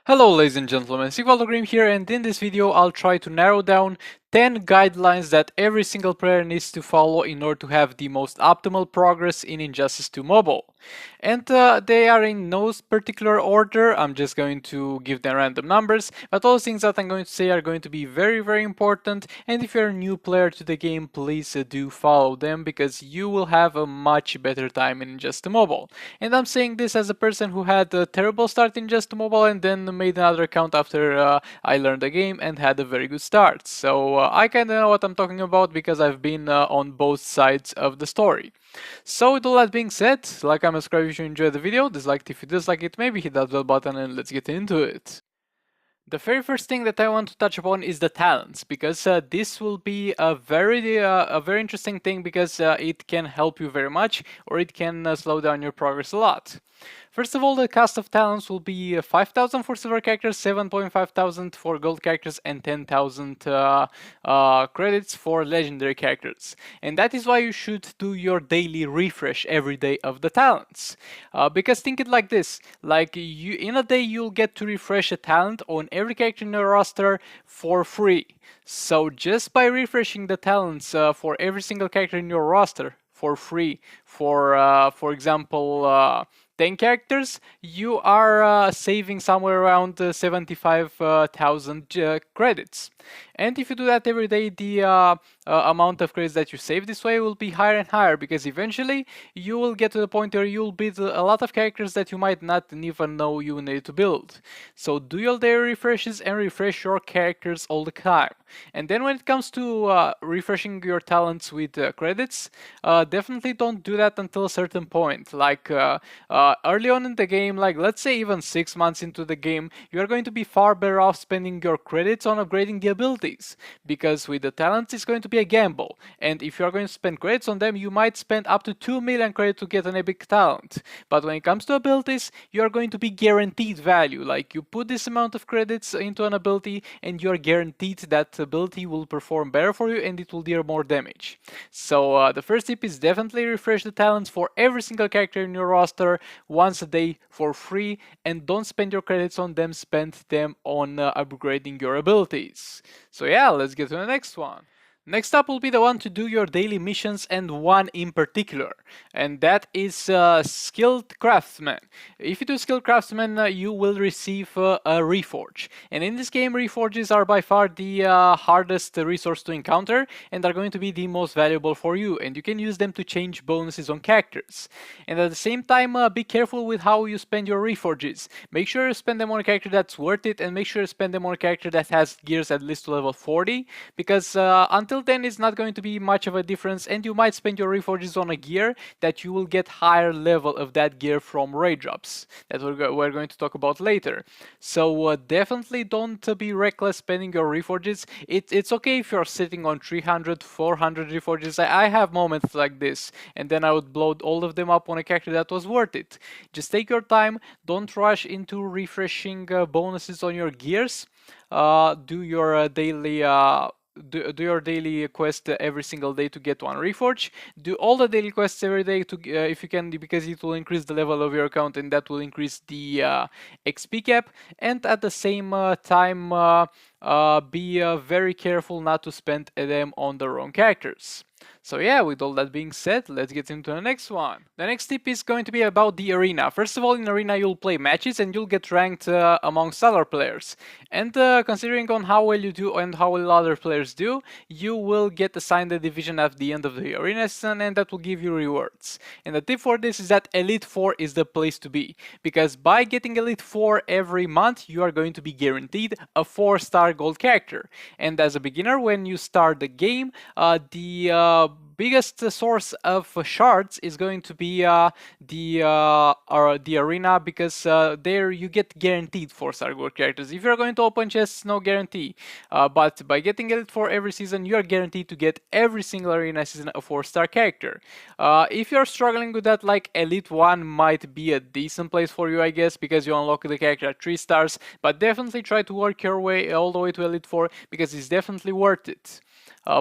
Hello ladies and gentlemen, Sigvaldo here, and in this video I'll try to narrow down 10 guidelines that every single player needs to follow in order to have the most optimal progress in Injustice 2 Mobile. And they are in no particular order. I'm just going to give them random numbers, but all the things that I'm going to say are going to be very important, and if you're a new player to the game, please do follow them because you will have a much better time in Injustice Mobile. And I'm saying this as a person who had a terrible start in Injustice Mobile and then made another account after I learned the game and had a very good start. So I kind of know what I'm talking about because I've been on both sides of the story. So with all that being said, like and subscribe if you enjoyed the video, dislike it if you dislike it, maybe hit that bell button, and let's get into it. The very first thing that I want to touch upon is the talents, because this will be a very interesting thing because it can help you very much, or it can slow down your progress a lot. First of all, the cost of talents will be 5,000 for silver characters, 7,500 for gold characters, and 10,000 credits for legendary characters. And that is why you should do your daily refresh every day of the talents. Because think it like this, like in a day you'll get to refresh a talent on every character in your roster for free. So just by refreshing the talents for every single character in your roster for free, for example, 10 characters, you are saving somewhere around 75,000 credits. And if you do that every day, the amount of credits that you save this way will be higher and higher, because eventually you will get to the point where you'll build a lot of characters that you might not even know you need to build. So do your daily refreshes and refresh your characters all the time. And then when it comes to refreshing your talents with credits, definitely don't do that until a certain point. Like early on in the game, like let's say even 6 months into the game, you are going to be far better off spending your credits on upgrading the abilities, because with the talents it's going to be a gamble, and if you are going to spend credits on them, you might spend up to 2 million credits to get an epic talent. But when it comes to abilities, you are going to be guaranteed value. Like you put this amount of credits into an ability and you are guaranteed that ability will perform better for you and it will deal more damage. So the first tip is definitely refresh the talents for every single character in your roster once a day for free, and don't spend your credits on them, spend them on upgrading your abilities. So yeah, let's get to the next one. Next up will be the one to do your daily missions, and one in particular, and that is Skilled Craftsman. If you do Skilled Craftsman, you will receive a Reforge. And in this game, Reforges are by far the hardest resource to encounter, and are going to be the most valuable for you, and you can use them to change bonuses on characters. And at the same time, be careful with how you spend your Reforges. Make sure you spend them on a character that's worth it, and make sure you spend them on a character that has gears at least to level 40, because until then it's not going to be much of a difference, and you might spend your reforges on a gear that you will get higher level of that gear from raid drops that we're going to talk about later. So definitely don't be reckless spending your reforges. It's okay if you're sitting on 300, 400 reforges. I have moments like this, and then I would blow all of them up on a character that was worth it. Just take your time, don't rush into refreshing bonuses on your gears. Do your daily do your daily quest every single day to get one reforge. Do all the daily quests every day to if you can, because it will increase the level of your account, and that will increase the XP cap. And at the same time, be very careful not to spend them on the wrong characters. So yeah, with all that being said, let's get into the next one. The next tip is going to be about the arena. First of all, in arena you'll play matches and you'll get ranked amongst other players. And considering on how well you do and how well other players do, you will get assigned a division at the end of the arena season, and that will give you rewards. And the tip for this is that Elite 4 is the place to be, because by getting Elite 4 every month, you are going to be guaranteed a 4-star gold character. And as a beginner, when you start the game, the biggest source of shards is going to be the arena, because there you get guaranteed 4-star gold characters. If you're going to open chests, no guarantee, but by getting Elite 4 every season, you are guaranteed to get every single arena season a 4-star character. If you're struggling with that, like Elite 1 might be a decent place for you, I guess, because you unlock the character at 3 stars, but definitely try to work your way all the way to Elite 4, because it's definitely worth it.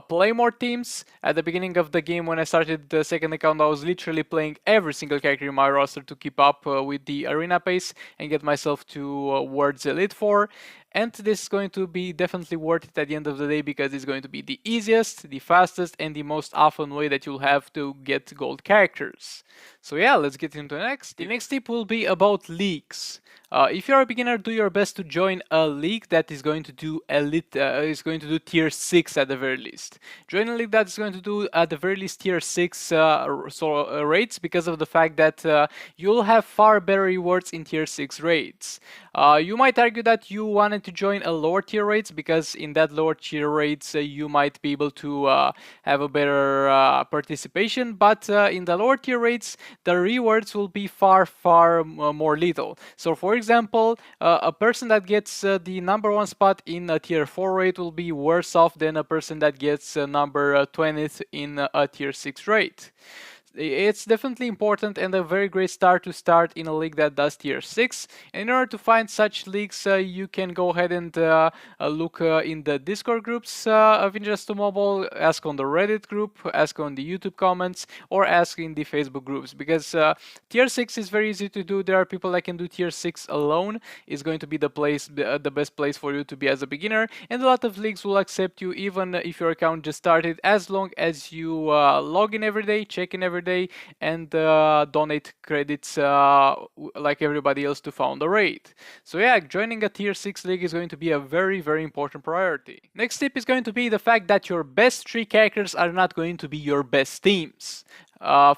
Play more teams at the beginning of of the game, when I started the second account, I was literally playing every single character in my roster to keep up with the arena pace and get myself to Worlds Elite 4. And this is going to be definitely worth it at the end of the day, because it's going to be the easiest, the fastest, and the most often way that you'll have to get gold characters. So yeah, let's get into the next. The next tip will be about leagues. If you're a beginner, do your best to join a league that is going to do elite, tier 6 at the very least. Join a league that is going to do at the very least tier 6 rates, because of the fact that you'll have far better rewards in tier 6 rates. You might argue that you wanted to join a lower tier rates, because in that lower tier rates you might be able to have a better participation, but in the lower tier rates the rewards will be far more little. So for example, a person that gets the number 1 spot in a tier 4 rate will be worse off than a person that gets number 20th in a tier 6 rate. It's definitely important and a very great start to start in a league that does tier 6. And in order to find such leagues, you can go ahead and look in the Discord groups of Injustice Mobile, ask on the Reddit group, ask on the YouTube comments, or ask in the Facebook groups, because tier 6 is very easy to do. There are people that can do tier 6 alone. It's going to be the best place for you to be as a beginner, and a lot of leagues will accept you even if your account just started, as long as you log in every day, check in every day, and donate credits like everybody else to found a raid. So yeah, joining a tier 6 league is going to be a very important priority. Next tip is going to be the fact that your best 3 characters are not going to be your best teams.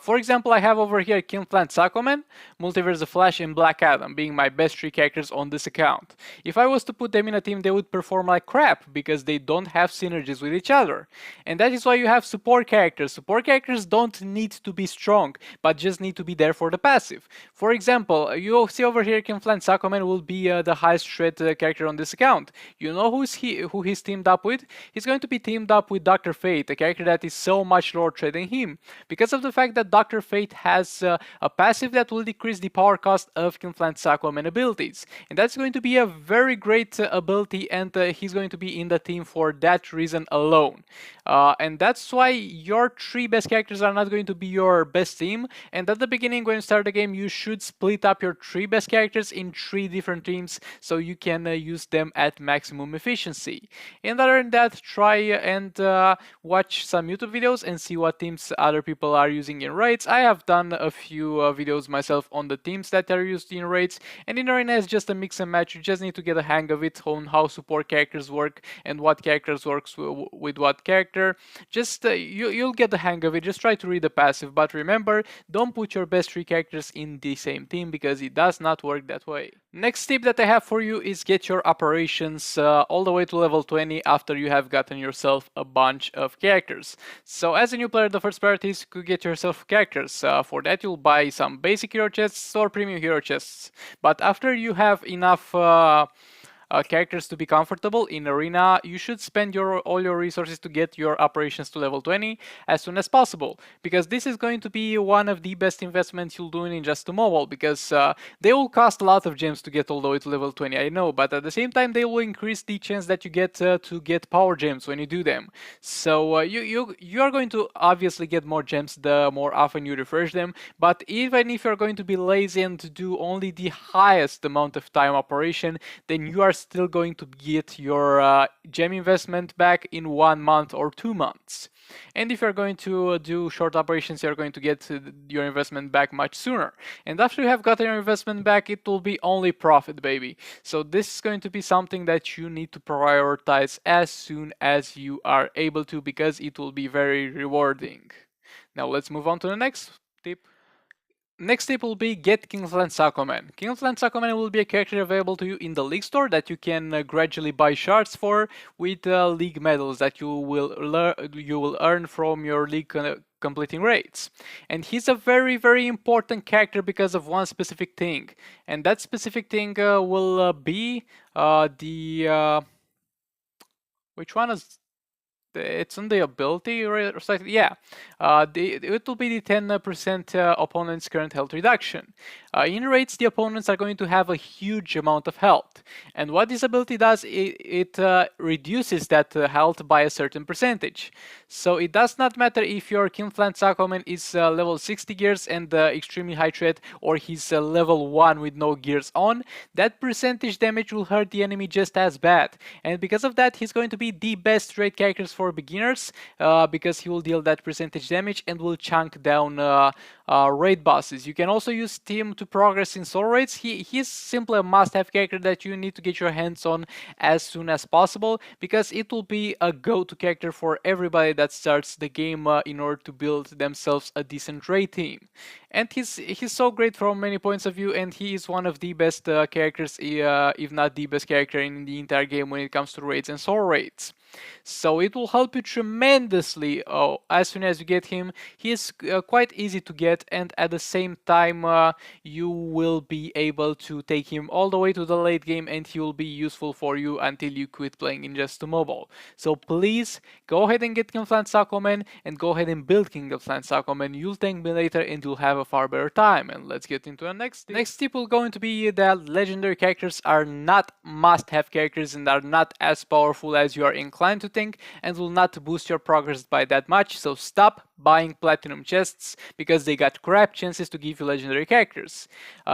For example, I have over here Kingsland, Aquaman, Multiverse of Flash, and Black Adam being my best 3 characters on this account. If I was to put them in a team, they would perform like crap, because they don't have synergies with each other. And that is why you have support characters. Support characters don't need to be strong, but just need to be there for the passive. For example, you see over here Kingsland, Aquaman will be the highest threat character on this account. You know who he's teamed up with? He's going to be teamed up with Dr. Fate, a character that is so much lower threat than him, because of the fact that Dr. Fate has a passive that will decrease the power cost of Kingsland, Aquaman abilities. And that's going to be a very great ability, and he's going to be in the team for that reason alone. And that's why your 3 best characters are not going to be your best team. And at the beginning, when you start the game, you should split up your 3 best characters in 3 different teams, so you can use them at maximum efficiency. And other than that, try and watch some YouTube videos and see what teams other people are using in raids. I have done a few videos myself on the teams that are used in raids, and in arena is just a mix and match. You just need to get a hang of it, on how support characters work and what characters works with what character. Just you'll get the hang of it. Just try to read the passive, but remember, don't put your best 3 characters in the same team, because it does not work that way. Next tip that I have for you is get your operations all the way to level 20 after you have gotten yourself a bunch of characters. So as a new player, the first priority is to get yourself characters. For that, you'll buy some basic hero chests or premium hero chests. But after you have enough characters to be comfortable in arena, you should spend all your resources to get your operations to level 20 as soon as possible, because this is going to be one of the best investments you'll do in Injustice Mobile, because they will cost a lot of gems to get all the way to level 20, I know, but at the same time they will increase the chance that you get to get power gems when you do them. So you are going to obviously get more gems the more often you refresh them, but even if you're going to be lazy and to do only the highest amount of time operation, then you are still going to get your gem investment back in 1 month or 2 months. And if you're going to do short operations, you're going to get your investment back much sooner. And after you have gotten your investment back, it will be only profit, baby. So this is going to be something that you need to prioritize as soon as you are able to, because it will be very rewarding. Now let's move on to the next tip. Next tip will be get Kingsland Aquaman. Kingsland Aquaman will be a character available to you in the League Store that you can gradually buy shards for with League medals that you will earn from your League completing raids. And he's a very important character because of one specific thing. And that specific thing will be which one is... It's on the ability or something. Yeah, it will be the 10% opponent's current health reduction. In raids, the opponents are going to have a huge amount of health, and what this ability does, it reduces that health by a certain percentage. So it does not matter if your Kingsland Sakoman is level 60 gears and extremely high threat, or he's level 1 with no gears on, that percentage damage will hurt the enemy just as bad. And because of that, he's going to be the best raid characters for beginners, because he will deal that percentage damage and will chunk down raid bosses. You can also use him to progress in solo raids. He's simply a must-have character that you need to get your hands on as soon as possible, because it will be a go-to character for everybody that starts the game in order to build themselves a decent raid team. And he's so great from many points of view, and he is one of the best characters, if not the best character in the entire game when it comes to raids and solo raids. So it will help you tremendously as soon as you get him. He is quite easy to get, and at the same time you will be able to take him all the way to the late game, and he will be useful for you until you quit playing in Just to Mobile. So please go ahead and get Kingsland Sakoman, and go ahead and build Kingsland Sakoman. You'll thank me later and you'll have a far better time. And let's get into the next tip. Next tip will going to be that legendary characters are not must-have characters and are not as powerful as you are inclined to think, and will not boost your progress by that much. So stop buying platinum chests, because they got crap chances to give you legendary characters.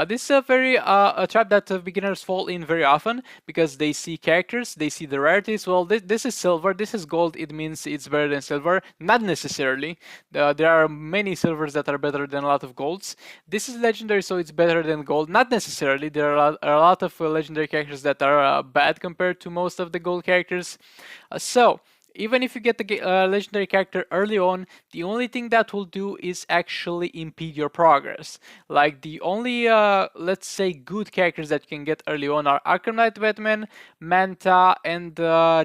This is a trap that beginners fall in very often, because they see characters, they see the rarities. Well, this is silver, this is gold, it means it's better than silver. Not necessarily. There are many silvers that are better than a lot of golds. This is legendary, so it's better than gold. Not necessarily. There are a lot of legendary characters that are bad compared to most of the gold characters. So even if you get the legendary character early on, the only thing that will do is actually impede your progress. Like the only, let's say, good characters that you can get early on are Arkham Knight Batman, Manta, and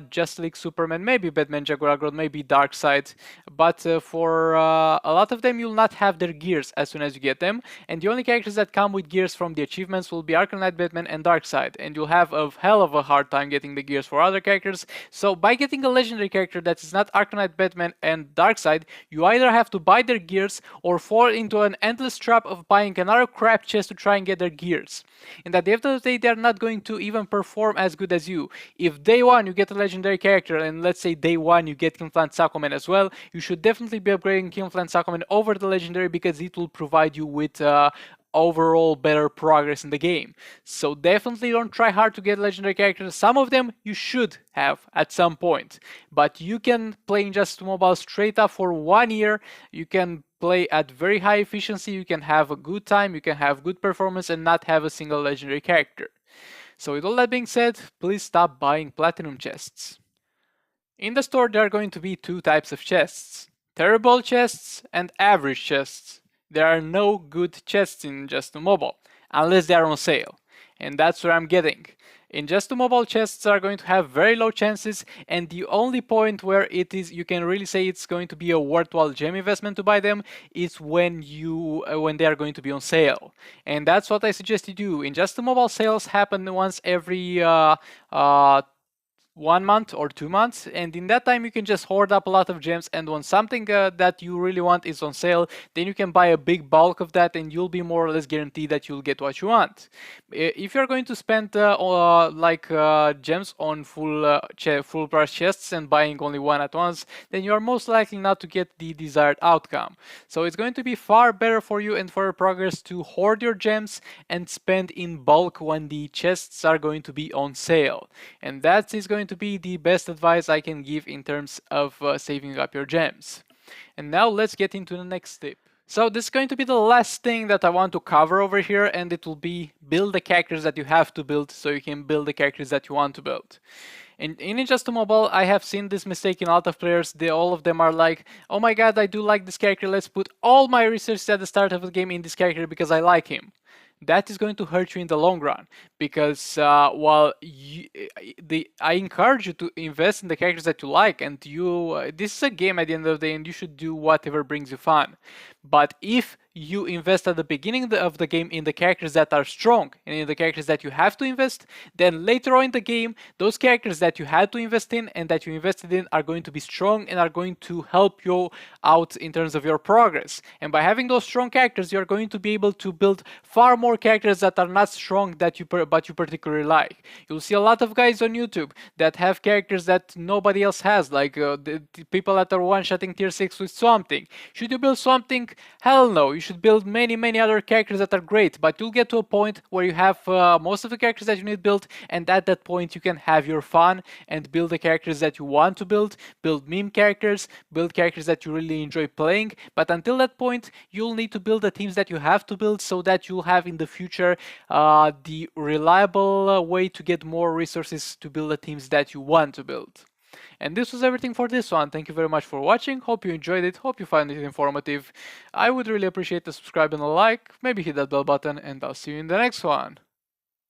Justice League Superman, maybe Batman Jaguar Grodd, maybe Darkseid. But for a lot of them, you'll not have their gears as soon as you get them. And the only characters that come with gears from the achievements will be Arkham Knight Batman and Darkseid. And you'll have a hell of a hard time getting the gears for other characters. So by getting a legendary character that is not Arkham Knight Batman and Darkseid, you either have to buy their gears or fall into an endless trap of buying another crap chest to try and get their gears. And at the end of the day, they're not going to even perform as good as you. If day one you get a legendary character, and let's say day one you get Kingsland Sakoman as well, you should definitely be upgrading Kingsland Sakoman over the legendary, because it will provide you with overall better progress in the game. So definitely don't try hard to get legendary characters. Some of them you should have at some point, but you can play in Just Mobile straight up for 1 year. You can play at very high efficiency, you can have a good time, you can have good performance, and not have a single legendary character. So with all that being said, please stop buying platinum chests. In the store there are going to be two types of chests: terrible chests and average chests. There are no good chests in Just Mobile, unless they are on sale. And that's where I'm getting. In Just Mobile, chests are going to have very low chances, and the only point where it is you can really say it's going to be a worthwhile gem investment to buy them is when they are going to be on sale. And that's what I suggest you do. In Just Mobile, sales happen once every 1 month or 2 months, and in that time you can just hoard up a lot of gems, and when something that you really want is on sale, then you can buy a big bulk of that, and you'll be more or less guaranteed that you'll get what you want. If you're going to spend gems on full price chests and buying only one at once, then you are most likely not to get the desired outcome. So it's going to be far better for you and for your progress to hoard your gems and spend in bulk when the chests are going to be on sale. And that is going to be the best advice I can give in terms of saving up your gems. And now let's get into the next tip. So this is going to be the last thing that I want to cover over here, and it will be build the characters that you have to build so you can build the characters that you want to build. In Just Mobile, I have seen this mistake in a lot of players. All of them are like, oh my god, I do like this character, let's put all my resources at the start of the game in this character because I like him. That is going to hurt you in the long run, because I encourage you to invest in the characters that you like, and this is a game at the end of the day, and you should do whatever brings you fun. But if you invest at the beginning of the game in the characters that are strong and in the characters that you have to invest, then later on in the game, those characters that you had to invest in and that you invested in are going to be strong and are going to help you out in terms of your progress. And by having those strong characters, you're going to be able to build far more characters that are not strong but you particularly like. You'll see a lot of guys on YouTube that have characters that nobody else has, like the people that are one-shotting tier 6 with Swamp Thing. Should you build Swamp Thing? Hell no. You should build many other characters that are great, but you'll get to a point where you have most of the characters that you need built, and at that point you can have your fun and build the characters that you want to build meme characters, build characters that you really enjoy playing. But until that point, you'll need to build the teams that you have to build so that you'll have in the future the reliable way to get more resources to build the teams that you want to build. And this was everything for this one. Thank you very much for watching. Hope you enjoyed it. Hope you found it informative. I would really appreciate a subscribe and a like. Maybe hit that bell button, and I'll see you in the next one.